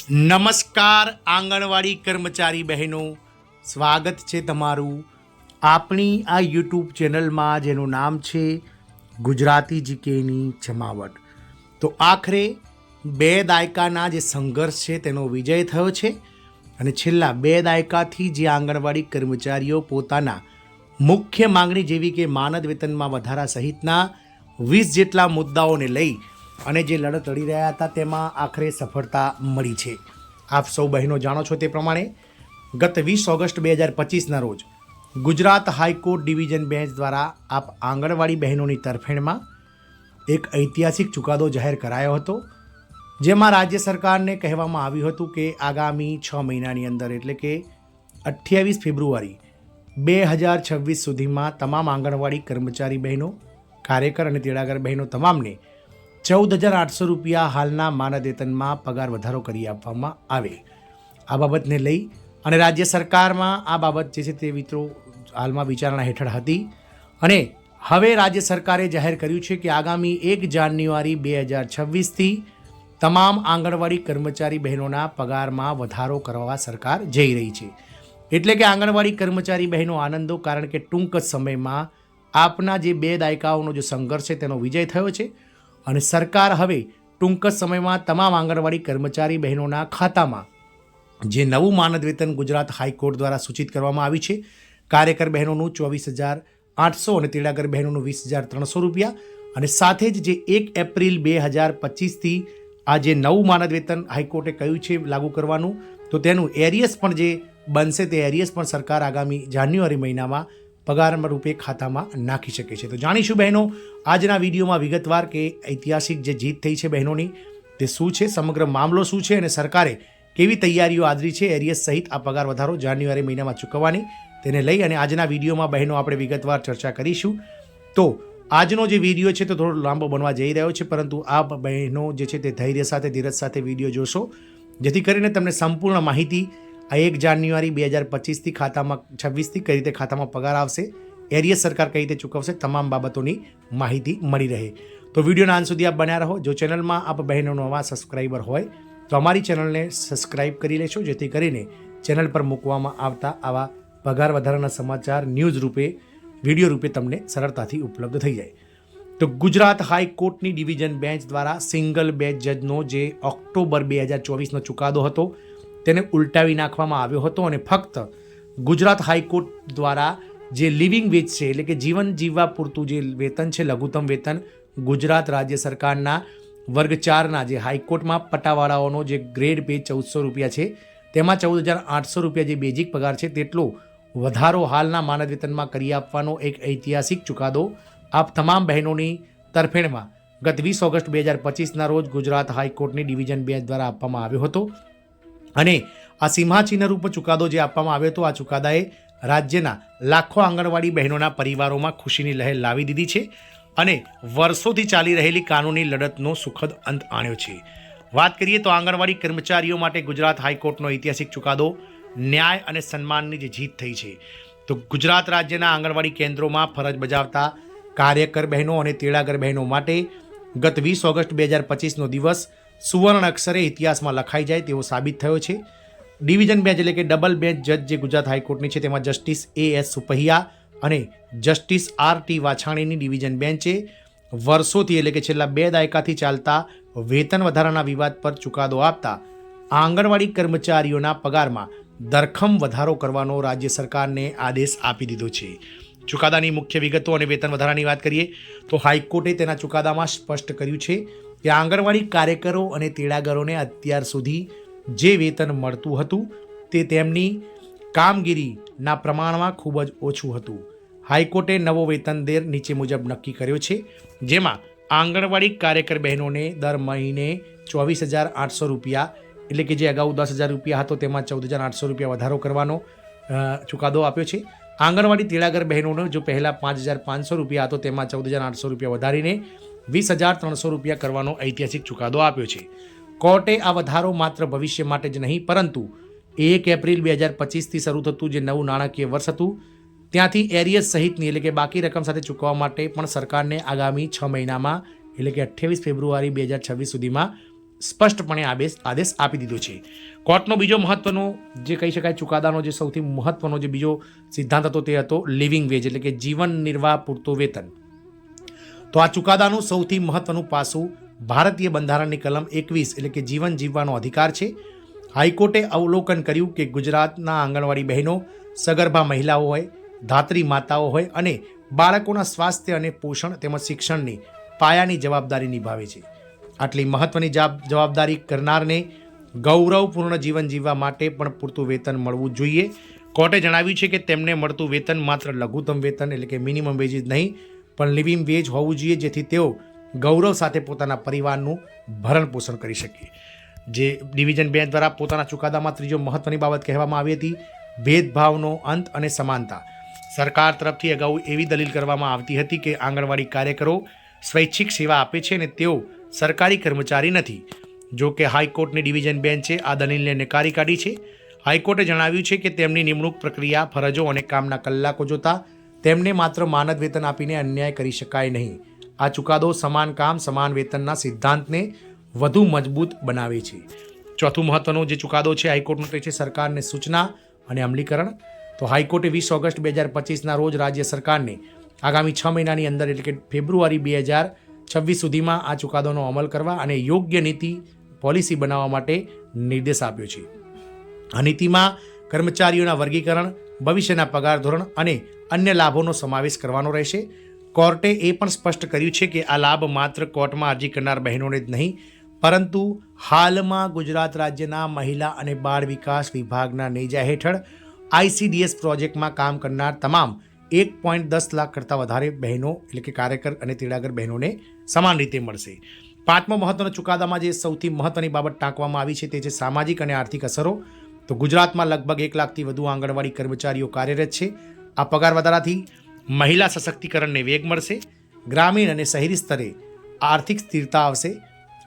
નમસ્કાર આંગણવાડી કર્મચારી બહેનો, સ્વાગત છે તમારું આપણી આ યુટ્યુબ ચેનલમાં જેનું નામ છે ગુજરાતી જીકેની જમાવટ. તો આખરે 2 દાયકાના જે સંઘર્ષ છે તેનો વિજય થયો છે અને છેલ્લા 2 દાયકાથી જે આંગણવાડી કર્મચારીઓ પોતાના મુખ્ય માંગણી જેવી કે માનદ વેતનમાં વધારા સહિતના 20 જેટલા મુદ્દાઓને લઈ અને જે લડત લડી રહ્યા હતા તેમાં આખરે સફળતા મળી છે. આપ સૌ બહેનો જાણો છો તે પ્રમાણે ગત 20 ઓગસ્ટ 2025ના રોજ ગુજરાત હાઈકોર્ટ ડિવિઝન બેન્ચ દ્વારા આપ આંગણવાડી બહેનોની તરફેણમાં એક ઐતિહાસિક ચુકાદો જાહેર કરાયો હતો, જેમાં રાજ્ય સરકારને કહેવામાં આવ્યું હતું કે આગામી 6 મહિનાની અંદર એટલે કે 28 ફેબ્રુઆરી 2026 સુધીમાં તમામ આંગણવાડી કર્મચારી બહેનો, કાર્યકર અને તેડાગર બહેનો તમામને 14,800 રૂપિયા હાલના માનદ વેતનમાં પગાર વધારો કરી આપવામાં આવે. આ બાબતને લઈ અને રાજ્ય સરકારમાં આ બાબત જે છે તે મિત્રો હાલમાં વિચારણા હેઠળ હતી અને હવે રાજ્ય સરકારે જાહેર કર્યું છે કે આગામી 1 જાન્યુઆરી 2026થી તમામ આંગણવાડી કર્મચારી બહેનોના પગારમાં વધારો કરવા સરકાર જઈ રહી છે. એટલે કે આંગણવાડી કર્મચારી બહેનો આનંદો, કારણ કે ટૂંક જ સમયમાં આપના જે 2 દાયકાઓનો જે સંઘર્ષ છે તેનો વિજય થયો છે અને સરકાર હવે ટૂંક જ સમયમાં તમામ આંગણવાડી કર્મચારી બહેનોના ખાતામાં જે નવું માનદ વેતન ગુજરાત હાઈકોર્ટ દ્વારા સૂચિત કરવામાં આવ્યું છે, કાર્યકર બહેનોનું 24,800 અને તેડાગર બહેનોનું 20,300 રૂપિયા અને સાથે જ જે 1 એપ્રિલ 2025થી આ જે નવું માનદ વેતન હાઈકોર્ટે કહ્યું છે લાગુ કરવાનું, તો તેનું એરિયસ પણ જે બનશે તે એરિયસ પણ સરકાર આગામી જાન્યુઆરી મહિનામાં પગાર રૂપે ખાતામાં નાખી શકે છે. તો જાણીશું બહેનો આજના વિડીયોમાં વિગતવાર કે ઐતિહાસિક જે જીત થઈ છે બહેનોની તે શું છે, સમગ્ર મામલો શું છે અને સરકારે કેવી તૈયારીઓ આદરી છે એરિયસ સહિત આ પગાર વધારો જાન્યુઆરી મહિનામાં ચૂકવવાની, તેને લઈ અને આજના વિડીયોમાં બહેનો આપણે વિગતવાર ચર્ચા કરીશું. તો આજનો જે વિડીયો છે તે થોડો લાંબો બનવા જઈ રહ્યો છે, પરંતુ આ બહેનો જે છે તે ધૈર્ય સાથે ધીરજ સાથે વિડીયો જોશો, જેથી કરીને તમને સંપૂર્ણ માહિતી આ 1 જાન્યુઆરી 2025થી ખાતામાં 26થી કઈ રીતે ખાતામાં પગાર આવશે, એરિયસ સરકાર કઈ રીતે ચૂકવશે, તમામ બાબતોની માહિતી મળી રહે. તો વિડીયોના અંત સુધી આપ બન્યા રહો. જો ચેનલમાં આપ બહેનોનો નવા સબસ્ક્રાઈબર હોય તો અમારી ચેનલને સબસ્ક્રાઈબ કરી લેશો, જેથી કરીને ચેનલ પર મૂકવામાં આવતા આવા પગાર વધારાના સમાચાર ન્યૂઝ રૂપે વિડીયો રૂપે તમને સરળતાથી ઉપલબ્ધ થઈ જાય. તો ગુજરાત હાઈકોર્ટની ડિવિઝન બેન્ચ દ્વારા સિંગલ બેન્ચ જજનો જે ઓક્ટોબર 2024નો ચુકાદો હતો તેને ઉલટાવી નાખવામાં આવ્યો હતો અને ફક્ત ગુજરાત હાઈકોર્ટ દ્વારા જે લિવિંગ વેજ છે એટલે કે જીવન જીવવા પૂરતું જે વેતન છે, લઘુત્તમ વેતન ગુજરાત રાજ્ય સરકારના વર્ગ 4ના જે હાઈકોર્ટમાં પટાવાળાઓનો જે ગ્રેડ પે 1,400 રૂપિયા છે તેમાં 14,800 રૂપિયા જે બેઝિક પગાર છે તેટલો વધારો હાલના માનદ વેતનમાં કરી આપવાનો એક ઐતિહાસિક ચુકાદો આપ તમામ બહેનોની તરફેણમાં ગત 20 ઓગસ્ટ 2025ના રોજ ગુજરાત હાઈકોર્ટની ડિવિઝન બેન્ચ દ્વારા આપવામાં આવ્યો હતો. અને આ સિંહાચિહ્નરૂપ ચુકાદો જે આપવામાં આવ્યો હતો, આ ચુકાદાએ રાજ્યના લાખો આંગણવાડી બહેનોના પરિવારોમાં ખુશીની લહેર લાવી દીધી છે અને વર્ષોથી ચાલી રહેલી કાનૂની લડતનો સુખદ અંત આણ્યો છે. વાત કરીએ તો આંગણવાડી કર્મચારીઓ માટે ગુજરાત હાઈકોર્ટનો ઐતિહાસિક ચુકાદો ન્યાય અને સન્માનની જે જીત થઈ છે. તો ગુજરાત રાજ્યના આંગણવાડી કેન્દ્રોમાં ફરજ બજાવતા કાર્યકર બહેનો અને તેડાગર બહેનો માટે ગત 20 ઓગસ્ટ 2025નો દિવસ સુવર્ણ અક્ષરે ઇતિહાસમાં લખાઈ જાય તેવો સાબિત થયો છે. ડિવિઝન બેન્ચ એટલે કે ડબલ બેન્ચ જજ જે ગુજરાત હાઈકોર્ટની છે તેમાં જસ્ટિસ A.S. સુપહિયા અને જસ્ટિસ R.T. વાછાણીની ડિવિઝન બેન્ચે વર્ષોથી એટલે કે છેલ્લા 2 દાયકાથી ચાલતા વેતન વધારાના વિવાદ પર ચુકાદો આપતા આંગણવાડી કર્મચારીઓના પગારમાં ધરખમ વધારો કરવાનો રાજ્ય સરકારને આદેશ આપી દીધો છે. ચુકાદાની મુખ્ય વિગતો અને વેતન વધારાની વાત કરીએ તો હાઈકોર્ટે તેના ચુકાદામાં સ્પષ્ટ કર્યું છે કે આંગણવાડી કાર્યકરો અને તેડાગરોને અત્યાર સુધી જે વેતન મળતું હતું તે તેમની કામગીરીના પ્રમાણમાં ખૂબ જ ઓછું હતું. હાઈકોર્ટે નવો વેતન દર નીચે મુજબ નક્કી કર્યો છે, જેમાં આંગણવાડી કાર્યકર બહેનોને દર મહિને 24,800 રૂપિયા એટલે કે જે અગાઉ 10,000 રૂપિયા હતો તેમાં 14,800 રૂપિયા વધારો કરવાનો ચુકાદો આપ્યો છે. આંગણવાડી તેડાગર બહેનોનો જો પહેલાં 5,500 રૂપિયા હતો તેમાં 14,800 રૂપિયા વધારીને 20,300 રૂપિયા કરવાનો ઐતિહાસિક ચુકાદો આપ્યો છે. કોર્ટે આ વધારો માત્ર ભવિષ્ય માટે જ નહીં, પરંતુ 1 એપ્રિલ 2025થી શરૂ થતું જે નવું નાણાકીય વર્ષ હતું ત્યાંથી એરિયસ સહિતની એટલે કે બાકી રકમ સાથે ચૂકવવા માટે પણ સરકારને આગામી 6 મહિનામાં એટલે કે 28 ફેબ્રુઆરી 2026 સુધીમાં સ્પષ્ટપણે આદેશ આપી દીધો છે. કોર્ટનો બીજો મહત્વનો જે કહી શકાય ચુકાદાનો જે સૌથી મહત્વનો જે બીજો સિદ્ધાંત હતો તે હતો લિવિંગ વેજ એટલે કે જીવન નિર્વાહ પૂરતું વેતન. તો આ ચુકાદાનું સૌથી મહત્વનું પાસું ભારતીય બંધારણની કલમ 21 એટલે કે જીવન જીવવાનો અધિકાર છે. હાઈકોર્ટે અવલોકન કર્યું કે ગુજરાતના આંગણવાડી બહેનો સગર્ભા મહિલાઓ હોય, ધાત્રી માતાઓ હોય અને બાળકોના સ્વાસ્થ્ય અને પોષણ તેમજ શિક્ષણની પાયાની જવાબદારી નિભાવે છે. આટલી મહત્વની જવાબદારી કરનારને ગૌરવપૂર્ણ જીવન જીવવા માટે પણ પૂરતું વેતન મળવું જોઈએ. કોર્ટે જણાવ્યું છે કે તેમને મળતું વેતન માત્ર લઘુત્તમ વેતન એટલે કે મિનિમમ વેજ જ નહીં પણ લિવિંગ વેજ હોવું જોઈએ, જેથી તેઓ ગૌરવ સાથે પોતાના પરિવારનું ભરણ પોષણ કરી શકે. જે ડિવિઝન બેન્ચ દ્વારા પોતાના ચુકાદામાં ત્રીજો મહત્વની બાબત કહેવામાં આવી હતી ભેદભાવનો અંત અને સમાનતા. સરકાર તરફથી અગાઉ એવી દલીલ કરવામાં આવતી હતી કે આંગણવાડી કાર્યકરો સ્વૈચ્છિક સેવા આપે છે અને તેઓ સરકારી કર્મચારી નથી. જો કે હાઈકોર્ટની ડિવિઝન બેન્ચે આ દલીલને નકારી કાઢી છે. હાઈકોર્ટે જણાવ્યું છે કે તેમની નિમણૂક પ્રક્રિયા, ફરજો અને કામના કલાકો જોતા તેમને માત્ર માનદ વેતન આપીને અન્યાય કરી શકાય નહીં. આ ચુકાદો સમાન કામ સમાન વેતનના સિદ્ધાંતને વધુ મજબૂત બનાવે છે. ચોથું મહત્વનો જે ચુકાદો છે હાઈકોર્ટનો તે છે સરકારને સૂચના અને અમલીકરણ. તો હાઈકોર્ટે 20 ઓગસ્ટ 2025ના રોજ રાજ્ય સરકારને આગામી 6 મહિનાની અંદર એટલે કે ફેબ્રુઆરી 2026 સુધીમાં આ ચુકાદોનો અમલ કરવા અને યોગ્ય નીતિ પોલિસી બનાવવા માટે નિર્દેશ આપ્યો છે. આ નીતિમાં કર્મચારીઓના વર્ગીકરણ, ભવિષ્યના પગાર ધોરણ અને અન્ય લાભોનો સમાવેશ કરવાનો રહેશે. કોર્ટે એ પણ સ્પષ્ટ કર્યું છે કે આ લાભ માત્ર કોર્ટમાં અરજી કરનાર બહેનોને જ નહીં પરંતુ હાલમાં ગુજરાત રાજ્યના મહિલા અને બાળ વિકાસ વિભાગના નેજા હેઠળ ICDS પ્રોજેક્ટમાં કામ કરનાર તમામ 1.10 લાખ કરતાં વધારે બહેનો એટલે કે કાર્યકર અને તેડાગર બહેનોને સમાન રીતે મળશે. પાંચમો મહત્વનો ચુકાદામાં જે સૌથી મહત્વની બાબત ટાંકવામાં આવી છે તે છે સામાજિક અને આર્થિક અસરો. તો ગુજરાતમાં લગભગ 1 લાખથી વધુ આંગણવાડી કર્મચારીઓ કાર્યરત છે. આ પગાર વધારાથી મહિલા સશક્તિકરણને વેગ મળશે, ગ્રામીણ અને શહેરી સ્તરે આર્થિક સ્થિરતા આવશે,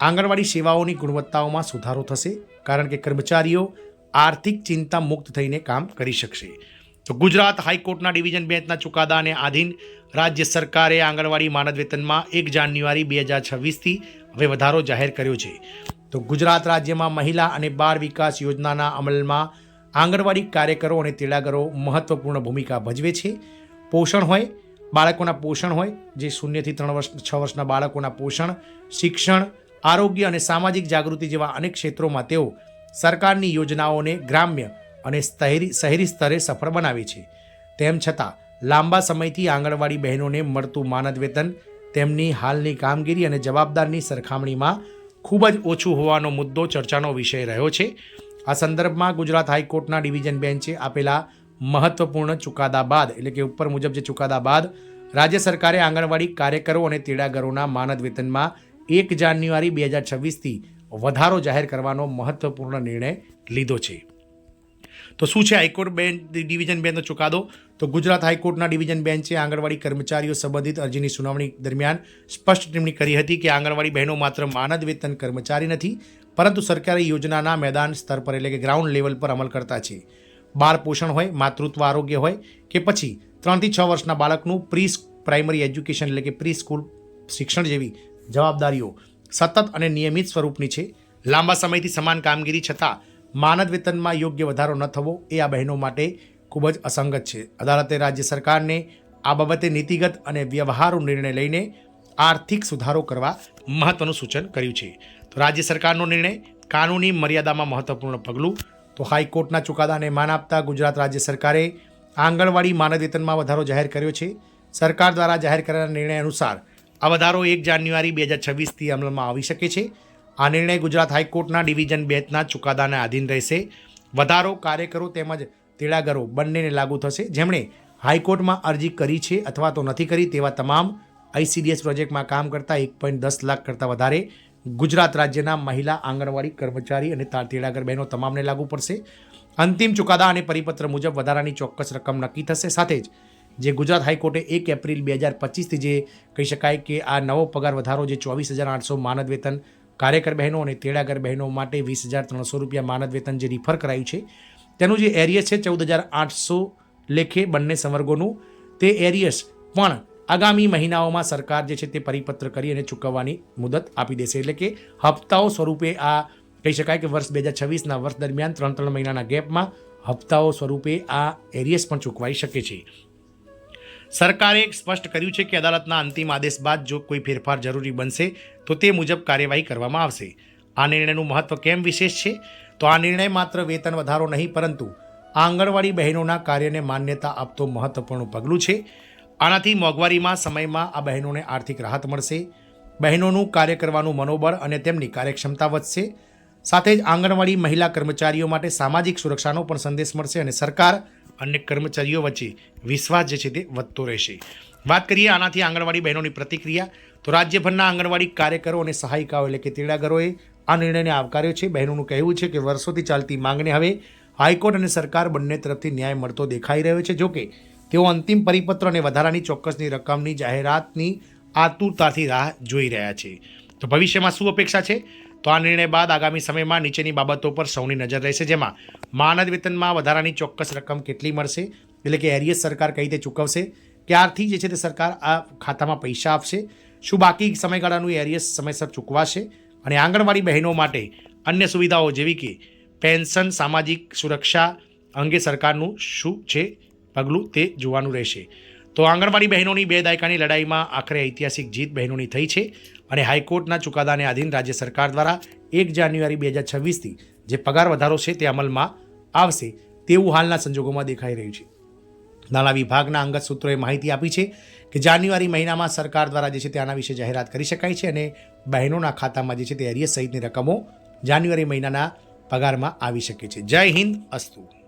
આંગણવાડી સેવાઓની ગુણવત્તાઓમાં સુધારો થશે કારણ કે કર્મચારીઓ આર્થિક ચિંતા મુક્ત થઈને કામ કરી શકશે. તો ગુજરાત હાઈકોર્ટના ડિવિઝન બેન્ચના ચુકાદાને આધીન રાજ્ય સરકારે આંગણવાડી માનદ વેતનમાં 1 જાન્યુઆરી 2026થી હવે વધારો જાહેર કર્યો છે. તો ગુજરાત રાજ્યમાં મહિલા અને બાળ વિકાસ યોજનાના અમલમાં આંગણવાડી કાર્યકરો અને તેડાગરો મહત્વપૂર્ણ ભૂમિકા ભજવે છે. પોષણ હોય, બાળકોના પોષણ હોય, જે 0 થી 6 વર્ષના બાળકોના પોષણ, શિક્ષણ, આરોગ્ય અને સામાજિક જાગૃતિ જેવા અનેક ક્ષેત્રોમાં તેઓ સરકારની યોજનાઓને ગ્રામ્ય અને શહેરી સ્તરે સફળ બનાવે છે. તેમ છતાં લાંબા સમયથી આંગણવાડી બહેનોને મળતું માનદ વેતન તેમની હાલની કામગીરી અને જવાબદારીની સરખામણીમાં ખૂબ જ ઓછું હોવાનો મુદ્દો ચર્ચાનો વિષય રહ્યો છે. આ સંદર્ભમાં ગુજરાત હાઈકોર્ટના ડિવિઝન બેન્ચે આપેલા મહત્વપૂર્ણ ચુકાદા બાદ એટલે કે ઉપર મુજબ જે ચુકાદા બાદ રાજ્ય સરકારે આંગણવાડી કાર્યકરો અને તેડાગરોના માનદ વેતનમાં 1 જાન્યુઆરી 2026થી વધારો જાહેર કરવાનો મહત્વપૂર્ણ નિર્ણય લીધો છે. તો શું છે હાઈકોર્ટ ડિવિઝન બેન્ચનો ચુકાદો? તો ગુજરાત હાઈકોર્ટના ડિવિઝન બેન્ચે આંગણવાડી કર્મચારીઓ સંબંધિત અરજીની સુનાવણી દરમિયાન સ્પષ્ટ ટિપ્પણી કરી હતી કે આંગણવાડી બહેનો માત્ર માનદ વેતન કર્મચારી નથી પરંતુ સરકારી યોજનાના મેદાન સ્તર પર એટલે કે ગ્રાઉન્ડ લેવલ પર અમલ કરતા છે. બાળ પોષણ હોય, માતૃત્વ આરોગ્ય હોય કે પછી 3 થી 6 વર્ષના બાળકનું પ્રાઇમરી એજ્યુકેશન એટલે કે પ્રી સ્કૂલ શિક્ષણ જેવી જવાબદારીઓ સતત અને નિયમિત સ્વરૂપની છે. લાંબા સમયથી સમાન કામગીરી છતાં માનદ વેતનમાં યોગ્ય વધારો ન થવો એ આ બહેનો માટે ખૂબ જ અસંગત છે. અદાલતે રાજ્ય સરકારને આ બાબતે નીતિગત અને વ્યવહારુ નિર્ણય લઈને આર્થિક સુધારો કરવા મહત્વનું સૂચન કર્યું છે. તો રાજ્ય સરકારનો નિર્ણય કાનૂની મર્યાદામાં મહત્વપૂર્ણ પગલું. તો હાઈકોર્ટના ચુકાદાને માન આપતા ગુજરાત રાજ્ય સરકારે આંગણવાડી માનદ વેતનમાં વધારો જાહેર કર્યો છે. સરકાર દ્વારા જાહેર કરેલા નિર્ણય અનુસાર આ વધારો 1 જાન્યુઆરી 2026થી અમલમાં આવી શકે છે. આ નિર્ણય ગુજરાત હાઈકોર્ટના ડિવિઝન બેન્ચના ચુકાદાને આધીન રહેશે. વધારો કાર્યકરો તેમજ તેડાગરો બંનેને લાગુ થશે જેમણે હાઈકોર્ટમાં અરજી કરી છે અથવા તો નથી કરી તેવા તમામ ICDS પ્રોજેક્ટમાં કામ કરતા 1.10 લાખ કરતાં વધારે ગુજરાત રાજ્યના મહિલા આંગણવાડી કર્મચારી અને તેડાગર બહેનો તમામને લાગુ પડશે. અંતિમ ચુકાદા અને પરિપત્ર મુજબ વધારાની ચોક્કસ રકમ નક્કી થશે. સાથે જ જે ગુજરાત હાઈકોર્ટે 1 એપ્રિલ 2025થી જે કહી શકાય કે આ નવો પગાર વધારો જે 24,800 માનદ વેતન કાર્યકર બહેનો અને તેડાગર બહેનો માટે 20,300 રૂપિયા માનદ વેતન જે રિફર કરાયું છે તેનું જે એરિયસ છે 14,800 લેખે બંને સંવર્ગોનું તે એરિયસ પણ આગામી મહિનાઓમાં સરકાર જે છે તે પરિપત્ર કરી અને ચૂકવવાની મુદત આપી દેશે. એટલે કે હપ્તાઓ સ્વરૂપે આ કહી શકાય કે વર્ષ 2026ના વર્ષ દરમિયાન 3 મહિનાના ગેપમાં હપ્તાઓ સ્વરૂપે આ એરિયસ પણ ચૂકવાઈ શકે છે. સરકારે સ્પષ્ટ કર્યું છે કે અદાલતના અંતિમ આદેશ બાદ જો કોઈ ફેરફાર જરૂરી બનશે તો તે મુજબ કાર્યવાહી કરવામાં આવશે. આ નિર્ણયનું મહત્વ કેમ વિશેષ છે? તો આ નિર્ણય માત્ર વેતન વધારો નહીં પરંતુ આંગણવાડી બહેનોના કાર્યને માન્યતા આપતો મહત્વપૂર્ણ પગલું છે. આનાથી મોંઘવારીમાં સમયમાં આ બહેનોને આર્થિક રાહત મળશે, બહેનોનું કાર્ય કરવાનું મનોબળ અને તેમની કાર્યક્ષમતા વધશે. સાથે જ આંગણવાડી મહિલા કર્મચારીઓ માટે સામાજિક સુરક્ષાનો પણ સંદેશ મળશે અને સરકાર અને કર્મચારીઓ વચ્ચે વિશ્વાસ જે છે તે વધતો રહેશે. વાત કરીએ આનાથી આંગણવાડી બહેનોની પ્રતિક્રિયા, તો રાજ્યભરના આંગણવાડી કાર્યકરો અને સહાયિકાઓ એટલે કે તેડાગરોએ આ નિર્ણયને આવકાર્યો છે. બહેનોનું કહેવું છે કે વર્ષોથી ચાલતી માંગને હવે હાઈકોર્ટ અને સરકાર બંને તરફથી ન્યાય મળતો દેખાઈ રહ્યો છે. જોકે તેઓ અંતિમ પરિપત્ર અને વધારાની ચોક્કસની રકમની જાહેરાતની આતુરતાથી રાહ જોઈ રહ્યા છે. તો ભવિષ્યમાં શું અપેક્ષા છે? તો આ નિર્ણય બાદ આગામી સમયમાં નીચેની બાબતો પર સૌની નજર રહેશે, જેમાં માનદ વેતનમાં વધારાની ચોક્કસ રકમ કેટલી મળશે, એટલે કે એરિયસ સરકાર કઈ રીતે ચૂકવશે, ક્યારથી જે છે તે સરકાર આ ખાતામાં પૈસા આપશે, શું બાકી સમયગાળાનું એરિયસ સમયસર ચૂકવાશે, અને આંગણવાડી બહેનો માટે અન્ય સુવિધાઓ જેવી કે પેન્શન, સામાજિક સુરક્ષા અંગે સરકારનું શું છે પગલું તે જોવાનું રહેશે. તો આંગણવાડી બહેનોની 2 દાયકાની લડાઈમાં આખરે ઐતિહાસિક જીત બહેનોની થઈ છે અને હાઈકોર્ટના ચુકાદાને આધીન રાજ્ય સરકાર દ્વારા 1 જાન્યુઆરી 2026થી જે પગાર વધારો છે તે અમલમાં આવશે તેવું હાલના સંજોગોમાં દેખાઈ રહ્યું છે. નાણાં વિભાગના અંગત સૂત્રોએ માહિતી આપી છે કે જાન્યુઆરી મહિનામાં સરકાર દ્વારા જે છે તે આના વિશે જાહેરાત કરી શકાય છે અને બહેનોના ખાતામાં જે છે તે એરિયસ સહિતની રકમો જાન્યુઆરી મહિનાના પગારમાં આવી શકે છે. જય હિન્દ, અસ્તુ.